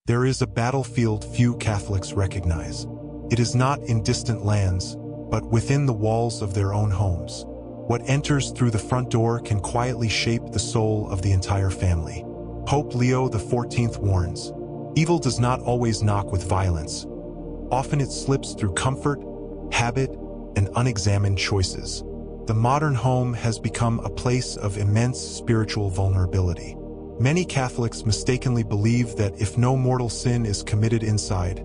There is a battlefield few Catholics recognize. It is not in distant lands, but within the walls of their own homes. What enters through the front door can quietly shape the soul of the entire family. Pope Leo XIV warns, evil does not always knock with violence. Often it slips through comfort, habit, and unexamined choices. The modern home has become a place of immense spiritual vulnerability. Many Catholics mistakenly believe that if no mortal sin is committed inside,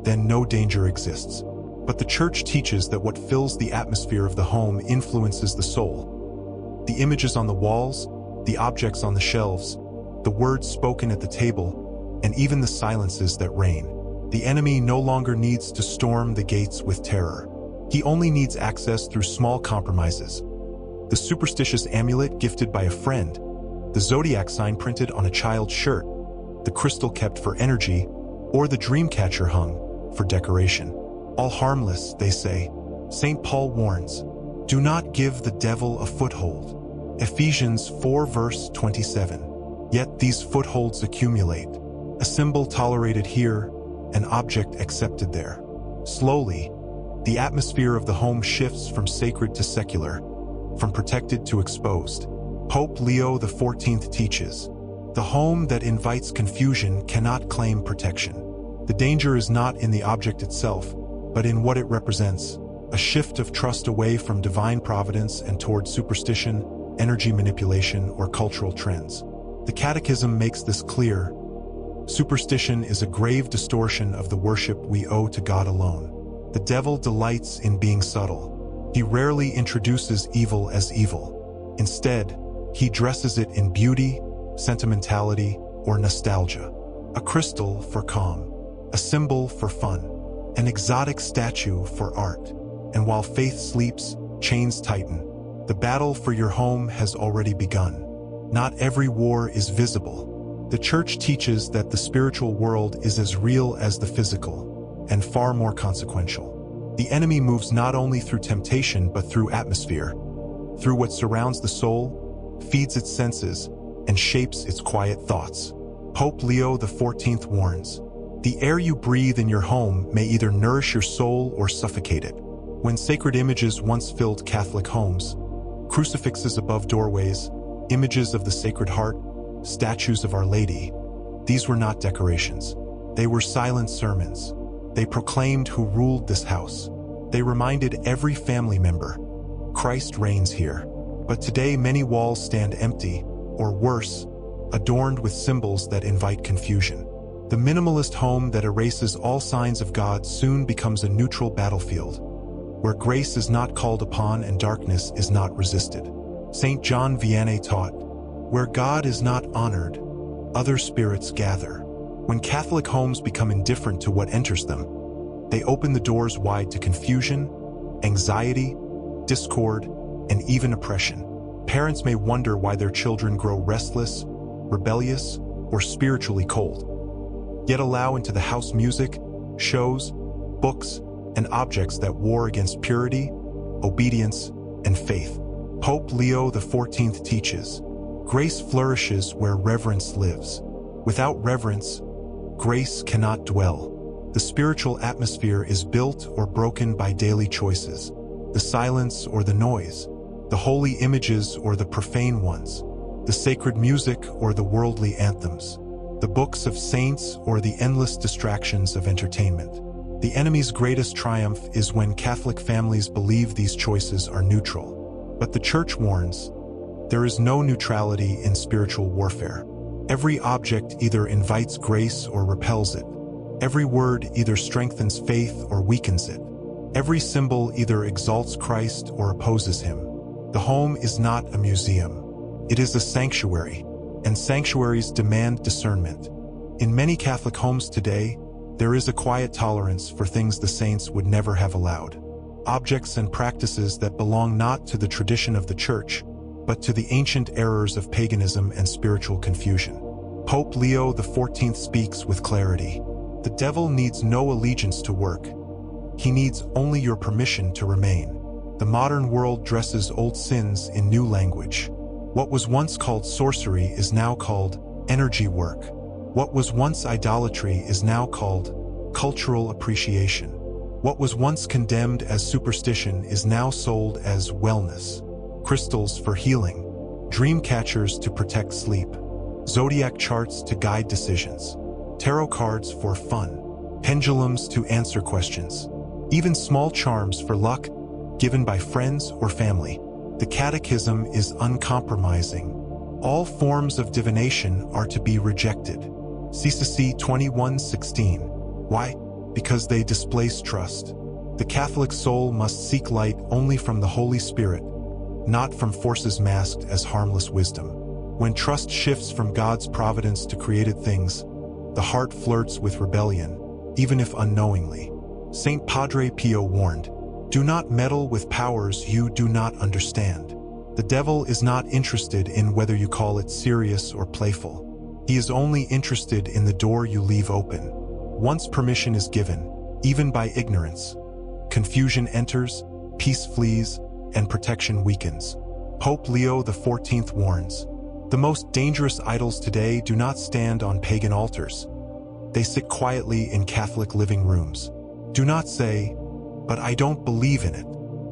then no danger exists. But the Church teaches that what fills the atmosphere of the home influences the soul. The images on the walls, the objects on the shelves, the words spoken at the table, and even the silences that reign. The enemy no longer needs to storm the gates with terror. He only needs access through small compromises. The superstitious amulet gifted by a friend, the zodiac sign printed on a child's shirt, the crystal kept for energy, or the dream catcher hung for decoration. All harmless, they say. St. Paul warns, do not give the devil a foothold. Ephesians 4 verse 27. Yet these footholds accumulate. A symbol tolerated here, an object accepted there. Slowly, the atmosphere of the home shifts from sacred to secular, from protected to exposed. Pope Leo XIV teaches, the home that invites confusion cannot claim protection. The danger is not in the object itself, but in what it represents, a shift of trust away from divine providence and toward superstition, energy manipulation, or cultural trends. The Catechism makes this clear. Superstition is a grave distortion of the worship we owe to God alone. The devil delights in being subtle. He rarely introduces evil as evil. Instead, he dresses it in beauty, sentimentality, or nostalgia. A crystal for calm, a symbol for fun, an exotic statue for art. And while faith sleeps, chains tighten. The battle for your home has already begun. Not every war is visible. The Church teaches that the spiritual world is as real as the physical, and far more consequential. The enemy moves not only through temptation but through atmosphere, through what surrounds the soul, feeds its senses, and shapes its quiet thoughts. Pope Leo XIV warns, the air you breathe in your home may either nourish your soul or suffocate it. When sacred images once filled Catholic homes, crucifixes above doorways, images of the Sacred Heart, statues of Our Lady, these were not decorations. They were silent sermons. They proclaimed who ruled this house. They reminded every family member, Christ reigns here. But today many walls stand empty, or worse, adorned with symbols that invite confusion. The minimalist home that erases all signs of God soon becomes a neutral battlefield, where grace is not called upon and darkness is not resisted. St. John Vianney taught, where God is not honored, other spirits gather. When Catholic homes become indifferent to what enters them, they open the doors wide to confusion, anxiety, discord, and even oppression. Parents may wonder why their children grow restless, rebellious, or spiritually cold. Yet allow into the house music, shows, books, and objects that war against purity, obedience, and faith. Pope Leo XIV teaches, grace flourishes where reverence lives. Without reverence, grace cannot dwell. The spiritual atmosphere is built or broken by daily choices, the silence or the noise, the holy images or the profane ones, the sacred music or the worldly anthems, the books of saints or the endless distractions of entertainment. The enemy's greatest triumph is when Catholic families believe these choices are neutral. But the Church warns, there is no neutrality in spiritual warfare. Every object either invites grace or repels it. Every word either strengthens faith or weakens it. Every symbol either exalts Christ or opposes him. The home is not a museum. It is a sanctuary, and sanctuaries demand discernment. In many Catholic homes today, there is a quiet tolerance for things the saints would never have allowed. Objects and practices that belong not to the tradition of the Church, but to the ancient errors of paganism and spiritual confusion. Pope Leo XIV speaks with clarity. The devil needs no allegiance to work. He needs only your permission to remain. The modern world dresses old sins in new language. What was once called sorcery is now called energy work. What was once idolatry is now called cultural appreciation. What was once condemned as superstition is now sold as wellness. Crystals for healing, dream catchers to protect sleep, zodiac charts to guide decisions, tarot cards for fun, pendulums to answer questions, even small charms for luck given by friends or family. The catechism is uncompromising. All forms of divination are to be rejected. CCC 21:16. Why? Because they displace trust. The Catholic soul must seek light only from the Holy Spirit, not from forces masked as harmless wisdom. When trust shifts from God's providence to created things, the heart flirts with rebellion, even if unknowingly. Saint Padre Pio warned, "Do not meddle with powers you do not understand." The devil is not interested in whether you call it serious or playful. He is only interested in the door you leave open. Once permission is given, even by ignorance, confusion enters, peace flees, and protection weakens. Pope Leo XIV warns, "The most dangerous idols today do not stand on pagan altars. They sit quietly in Catholic living rooms. Do not say, 'But I don't believe in it.'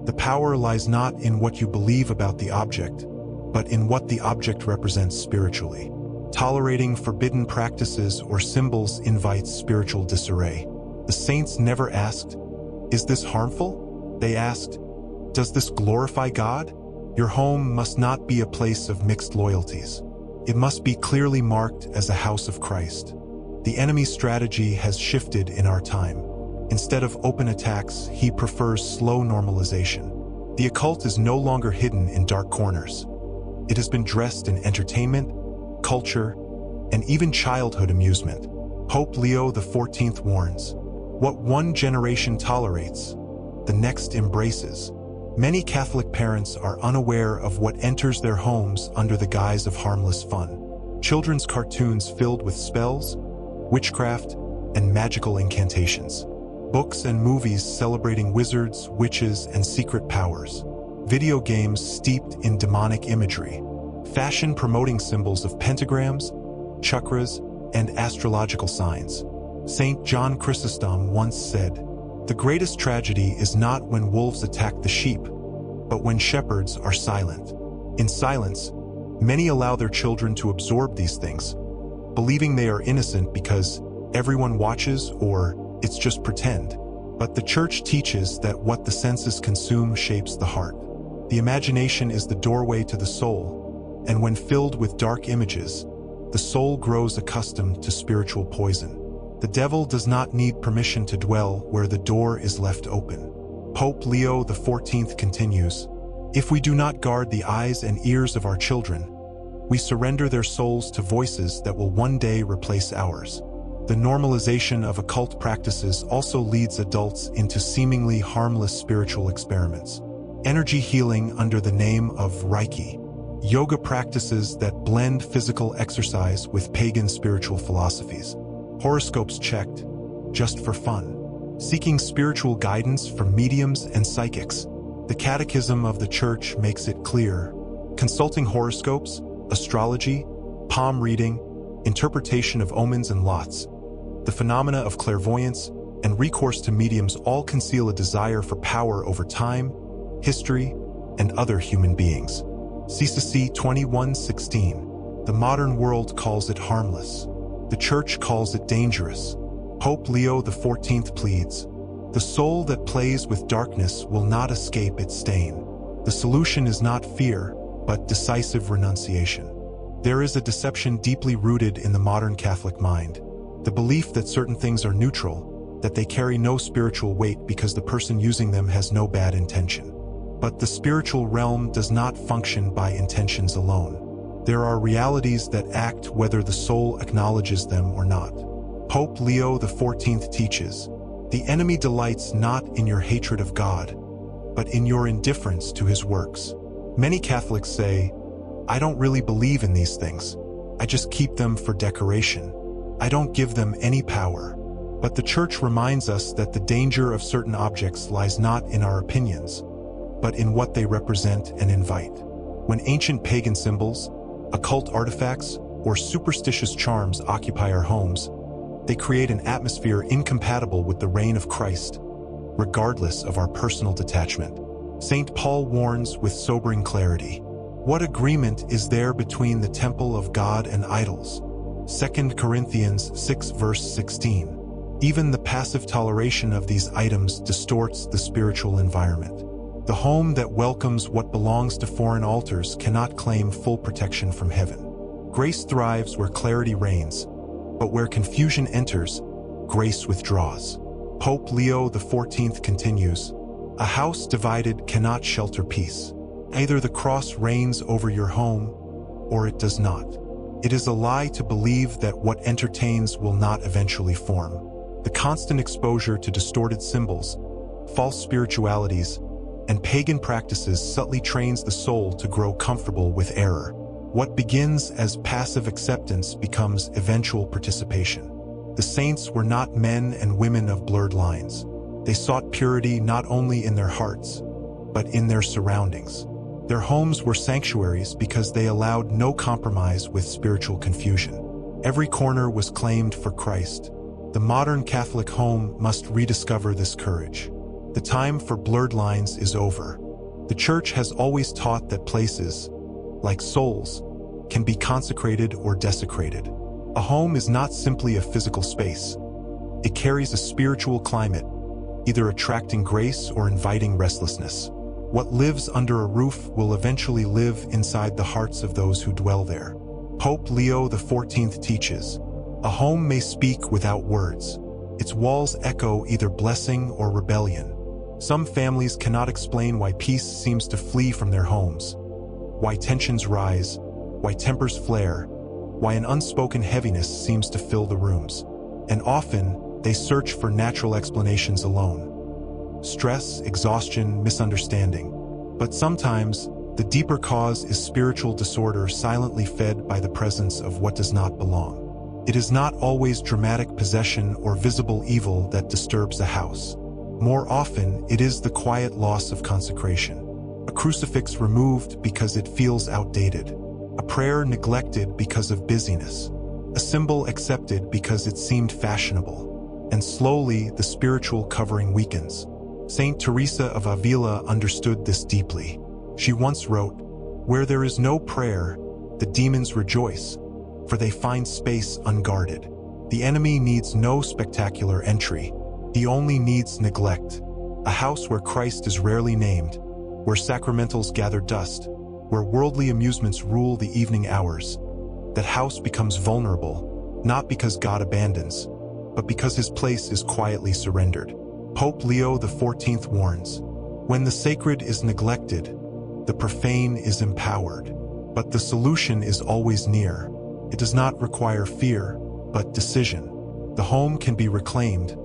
The power lies not in what you believe about the object, but in what the object represents spiritually. Tolerating forbidden practices or symbols invites spiritual disarray. The saints never asked, 'Is this harmful?' They asked, 'Does this glorify God?' Your home must not be a place of mixed loyalties. It must be clearly marked as a house of Christ. The enemy's strategy has shifted in our time. Instead of open attacks, he prefers slow normalization. The occult is no longer hidden in dark corners. It has been dressed in entertainment, culture, and even childhood amusement. Pope Leo XIV warns, "What one generation tolerates, the next embraces." Many Catholic parents are unaware of what enters their homes under the guise of harmless fun. Children's cartoons filled with spells, witchcraft, and magical incantations. Books and movies celebrating wizards, witches, and secret powers. Video games steeped in demonic imagery. Fashion promoting symbols of pentagrams, chakras, and astrological signs. Saint John Chrysostom once said, "The greatest tragedy is not when wolves attack the sheep, but when shepherds are silent." In silence, many allow their children to absorb these things, believing they are innocent because everyone watches or it's just pretend. But the Church teaches that what the senses consume shapes the heart. The imagination is the doorway to the soul, and when filled with dark images, the soul grows accustomed to spiritual poison. The devil does not need permission to dwell where the door is left open. Pope Leo XIV continues, "If we do not guard the eyes and ears of our children, we surrender their souls to voices that will one day replace ours." The normalization of occult practices also leads adults into seemingly harmless spiritual experiments. Energy healing under the name of Reiki. Yoga practices that blend physical exercise with pagan spiritual philosophies. Horoscopes checked, just for fun. Seeking spiritual guidance from mediums and psychics. The Catechism of the Church makes it clear. Consulting horoscopes, astrology, palm reading, interpretation of omens and lots, the phenomena of clairvoyance, and recourse to mediums all conceal a desire for power over time, history, and other human beings. CCC 21:16. The modern world calls it harmless. The Church calls it dangerous. Pope Leo XIV pleads, "The soul that plays with darkness will not escape its stain." The solution is not fear, but decisive renunciation. There is a deception deeply rooted in the modern Catholic mind. The belief that certain things are neutral, that they carry no spiritual weight because the person using them has no bad intention. But the spiritual realm does not function by intentions alone. There are realities that act whether the soul acknowledges them or not. Pope Leo XIV teaches, "The enemy delights not in your hatred of God, but in your indifference to his works." Many Catholics say, "I don't really believe in these things. I just keep them for decoration. I don't give them any power." But the Church reminds us that the danger of certain objects lies not in our opinions, but in what they represent and invite. When ancient pagan symbols, occult artifacts, or superstitious charms occupy our homes, they create an atmosphere incompatible with the reign of Christ, regardless of our personal detachment. St. Paul warns with sobering clarity. What agreement is there between the temple of God and idols? 2 Corinthians 6 verse 16. Even the passive toleration of these items distorts the spiritual environment. The home that welcomes what belongs to foreign altars cannot claim full protection from heaven. Grace thrives where clarity reigns, but where confusion enters, grace withdraws. Pope Leo XIV continues, "A house divided cannot shelter peace. Either the cross reigns over your home, or it does not. It is a lie to believe that what entertains will not eventually form." The constant exposure to distorted symbols, false spiritualities, and pagan practices subtly trains the soul to grow comfortable with error. What begins as passive acceptance becomes eventual participation. The saints were not men and women of blurred lines. They sought purity not only in their hearts, but in their surroundings. Their homes were sanctuaries because they allowed no compromise with spiritual confusion. Every corner was claimed for Christ. The modern Catholic home must rediscover this courage. The time for blurred lines is over. The Church has always taught that places, like souls, can be consecrated or desecrated. A home is not simply a physical space. It carries a spiritual climate, either attracting grace or inviting restlessness. What lives under a roof will eventually live inside the hearts of those who dwell there. Pope Leo XIV teaches, "A home may speak without words. Its walls echo either blessing or rebellion." Some families cannot explain why peace seems to flee from their homes, why tensions rise, why tempers flare, why an unspoken heaviness seems to fill the rooms. And often, they search for natural explanations alone. Stress, exhaustion, misunderstanding. But sometimes, the deeper cause is spiritual disorder silently fed by the presence of what does not belong. It is not always dramatic possession or visible evil that disturbs a house. More often, it is the quiet loss of consecration. A crucifix removed because it feels outdated. A prayer neglected because of busyness. A symbol accepted because it seemed fashionable. And slowly, the spiritual covering weakens. Saint Teresa of Avila understood this deeply. She once wrote, "Where there is no prayer, the demons rejoice, for they find space unguarded." The enemy needs no spectacular entry. He only needs neglect. A house where Christ is rarely named, where sacramentals gather dust, where worldly amusements rule the evening hours. That house becomes vulnerable, not because God abandons, but because his place is quietly surrendered. Pope Leo XIV warns, "When the sacred is neglected, the profane is empowered." But the solution is always near. It does not require fear, but decision. The home can be reclaimed.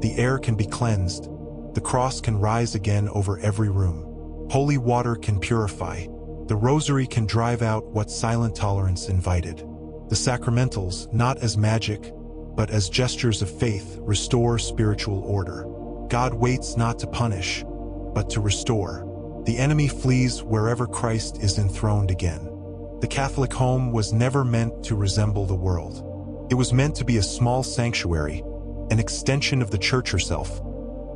The air can be cleansed. The cross can rise again over every room. Holy water can purify. The rosary can drive out what silent tolerance invited. The sacramentals, not as magic, but as gestures of faith, restore spiritual order. God waits not to punish, but to restore. The enemy flees wherever Christ is enthroned again. The Catholic home was never meant to resemble the world. It was meant to be a small sanctuary, an extension of the Church herself,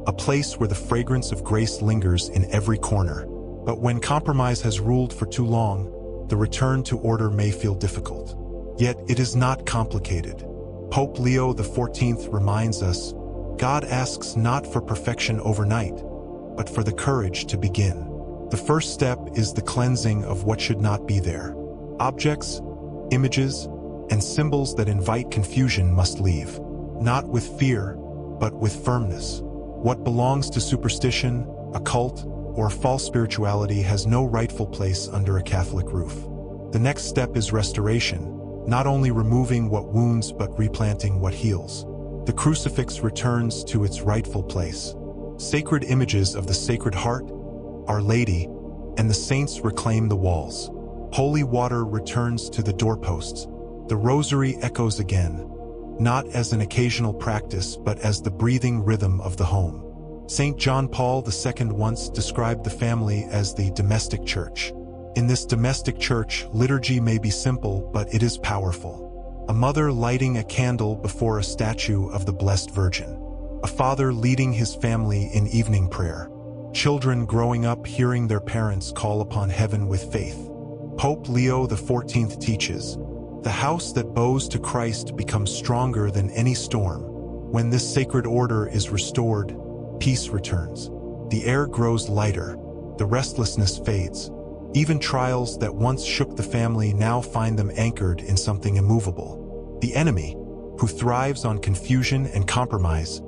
a place where the fragrance of grace lingers in every corner. But when compromise has ruled for too long, the return to order may feel difficult. Yet it is not complicated. Pope Leo XIV reminds us, God asks not for perfection overnight, but for the courage to begin. The first step is the cleansing of what should not be there. Objects, images, and symbols that invite confusion must leave. Not with fear, but with firmness. What belongs to superstition, occult, or false spirituality has no rightful place under a Catholic roof. The next step is restoration, not only removing what wounds but replanting what heals. The crucifix returns to its rightful place. Sacred images of the Sacred Heart, Our Lady, and the saints reclaim the walls. Holy water returns to the doorposts. The rosary echoes again, not as an occasional practice but as the breathing rhythm of the home. St. John Paul II once described the family as the domestic church. In this domestic church, liturgy may be simple, but it is powerful. A mother lighting a candle before a statue of the Blessed Virgin. A father leading his family in evening prayer. Children growing up hearing their parents call upon heaven with faith. Pope Leo XIV teaches, "The house that bows to Christ becomes stronger than any storm. When this sacred order is restored, peace returns. The air grows lighter, the restlessness fades. Even trials that once shook the family now find them anchored in something immovable. The enemy, who thrives on confusion and compromise,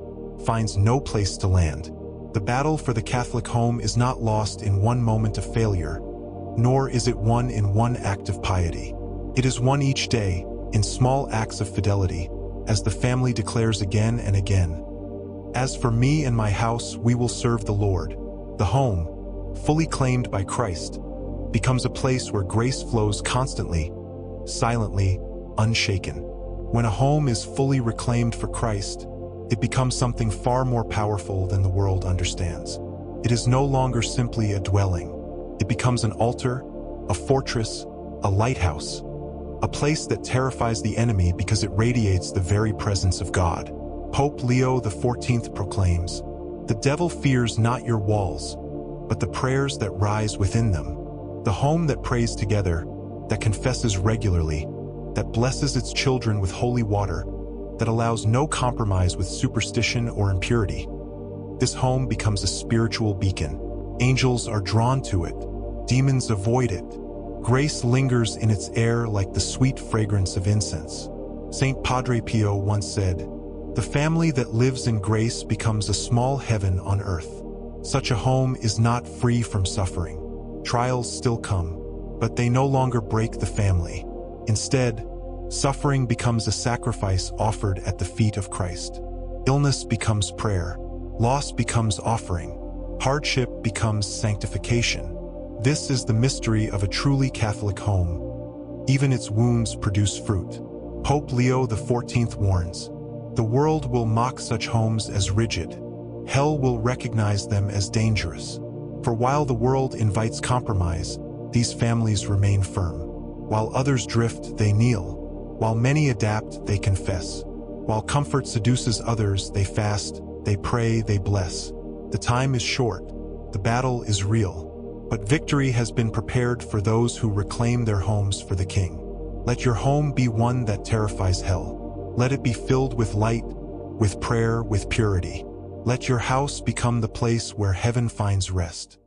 finds no place to land." The battle for the Catholic home is not lost in one moment of failure, nor is it won in one act of piety. It is won each day, in small acts of fidelity, as the family declares again and again, "As for me and my house, we will serve the Lord." The home, fully claimed by Christ, becomes a place where grace flows constantly, silently, unshaken. When a home is fully reclaimed for Christ, it becomes something far more powerful than the world understands. It is no longer simply a dwelling. It becomes an altar, a fortress, a lighthouse, a place that terrifies the enemy because it radiates the very presence of God. Pope Leo XIV proclaims, "The devil fears not your walls, but the prayers that rise within them." The home that prays together, that confesses regularly, that blesses its children with holy water, that allows no compromise with superstition or impurity. This home becomes a spiritual beacon. Angels are drawn to it. Demons avoid it. Grace lingers in its air like the sweet fragrance of incense. Saint Padre Pio once said, "The family that lives in grace becomes a small heaven on earth." Such a home is not free from suffering. Trials still come, but they no longer break the family. Instead, suffering becomes a sacrifice offered at the feet of Christ. Illness becomes prayer. Loss becomes offering. Hardship becomes sanctification. This is the mystery of a truly Catholic home. Even its wounds produce fruit. Pope Leo XIV warns, "The world will mock such homes as rigid. Hell will recognize them as dangerous." For while the world invites compromise, these families remain firm. While others drift, they kneel. While many adapt, they confess. While comfort seduces others, they fast, they pray, they bless. The time is short, the battle is real, but victory has been prepared for those who reclaim their homes for the King. Let your home be one that terrifies hell. Let it be filled with light, with prayer, with purity. Let your house become the place where heaven finds rest.